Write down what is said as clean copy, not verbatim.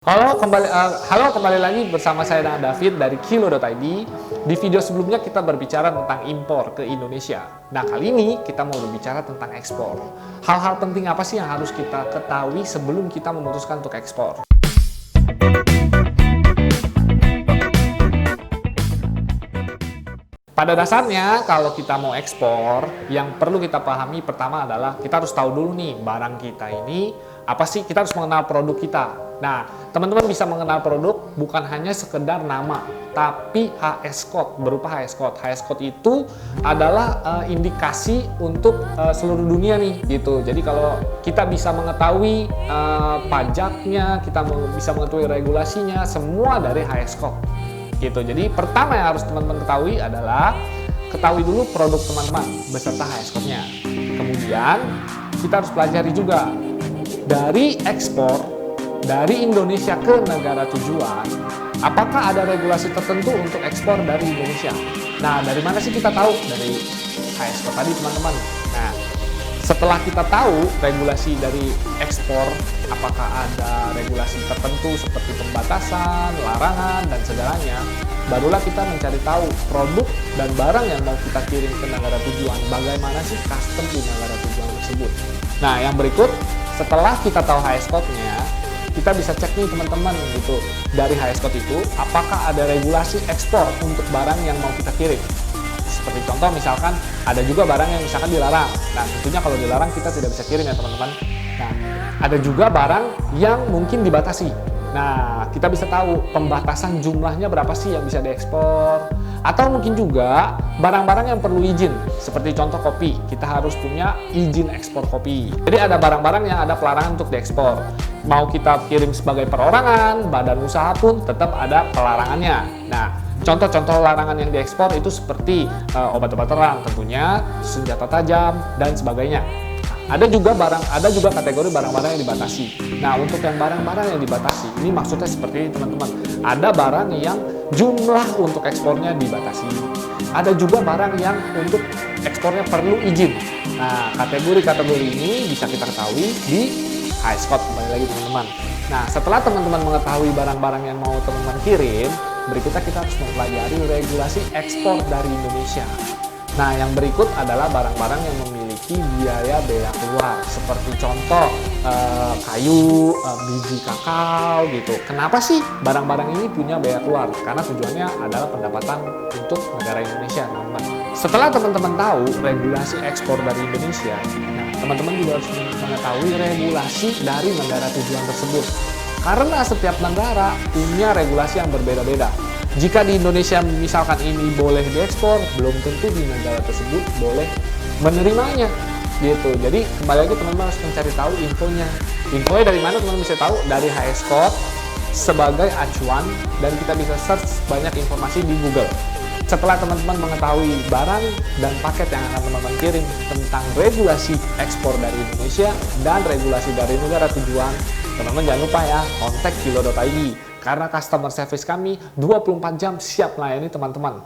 Halo, kembali lagi bersama saya dan David dari Kilo.id. Di video sebelumnya kita berbicara tentang impor ke Indonesia. Nah, kali ini kita mau berbicara tentang ekspor. Hal-hal penting apa sih yang harus kita ketahui sebelum kita memutuskan untuk ekspor? Pada dasarnya, kalau kita mau ekspor, yang perlu kita pahami pertama adalah kita harus tahu dulu nih, barang kita ini apa sih, kita harus mengenal produk kita. Nah, teman-teman bisa mengenal produk bukan hanya sekedar nama, tapi HS code, berupa HS code. HS code itu adalah indikasi untuk seluruh dunia nih, gitu. Jadi kalau kita bisa mengetahui pajaknya, kita bisa mengetahui regulasinya, semua dari HS code. Gitu. Jadi pertama yang harus teman-teman ketahui adalah ketahui dulu produk teman-teman beserta HS code-nya. Kemudian kita harus pelajari juga dari ekspor dari Indonesia ke negara tujuan, apakah ada regulasi tertentu untuk ekspor dari Indonesia. Nah, dari mana sih kita tahu? Dari HS code tadi, teman-teman. Nah, setelah kita tahu regulasi dari ekspor, apakah ada regulasi tertentu seperti pembatasan, larangan, dan segalanya, barulah kita mencari tahu produk dan barang yang mau kita kirim ke negara tujuan, bagaimana sih custom di negara tujuan tersebut. Nah, yang berikut, setelah kita tahu HS code-nya, kita bisa cek nih teman-teman gitu, dari HS code itu, apakah ada regulasi ekspor untuk barang yang mau kita kirim. Seperti contoh misalkan ada juga barang yang misalkan dilarang. Nah, tentunya kalau dilarang kita tidak bisa kirim ya teman-teman. Nah, ada juga barang yang mungkin dibatasi. Nah, kita bisa tahu pembatasan jumlahnya berapa sih yang bisa diekspor. Atau mungkin juga barang-barang yang perlu izin. Seperti contoh kopi, kita harus punya izin ekspor kopi. Jadi ada barang-barang yang ada pelarangan untuk diekspor. Mau kita kirim sebagai perorangan, badan usaha pun tetap ada pelarangannya. Nah, contoh-contoh larangan yang diekspor itu seperti obat-obat terang tentunya, senjata tajam, dan sebagainya. Ada juga kategori barang-barang yang dibatasi. Nah, untuk yang barang-barang yang dibatasi, ini maksudnya seperti ini teman-teman. Ada barang yang jumlah untuk ekspornya dibatasi. Ada juga barang yang untuk ekspornya perlu izin. Nah, kategori-kategori ini bisa kita ketahui di HS code, kembali lagi teman-teman. Nah, setelah teman-teman mengetahui barang-barang yang mau teman-teman kirim, berikutnya kita harus mempelajari regulasi ekspor dari Indonesia. Nah, yang berikut adalah barang-barang yang memiliki biaya keluar, seperti contoh kayu, biji kakao gitu. Kenapa sih barang-barang ini punya biaya keluar? Karena tujuannya adalah pendapatan untuk negara Indonesia, teman-teman. Setelah teman-teman tahu regulasi ekspor dari Indonesia, nah, teman-teman juga harus mengetahui regulasi dari negara tujuan tersebut. Karena setiap negara punya regulasi yang berbeda-beda. Jika di Indonesia misalkan ini boleh diekspor, belum tentu di negara tersebut boleh menerimanya. Gitu. Jadi kembali lagi teman-teman harus mencari tahu infonya. Infonya dari mana teman-teman bisa tahu? Dari HS code sebagai acuan, dan kita bisa search banyak informasi di Google. Setelah teman-teman mengetahui barang dan paket yang akan teman-teman kirim tentang regulasi ekspor dari Indonesia dan regulasi dari negara tujuan, teman-teman jangan lupa ya, kontak Kilo.id. Karena customer service kami 24 jam siap melayani teman-teman.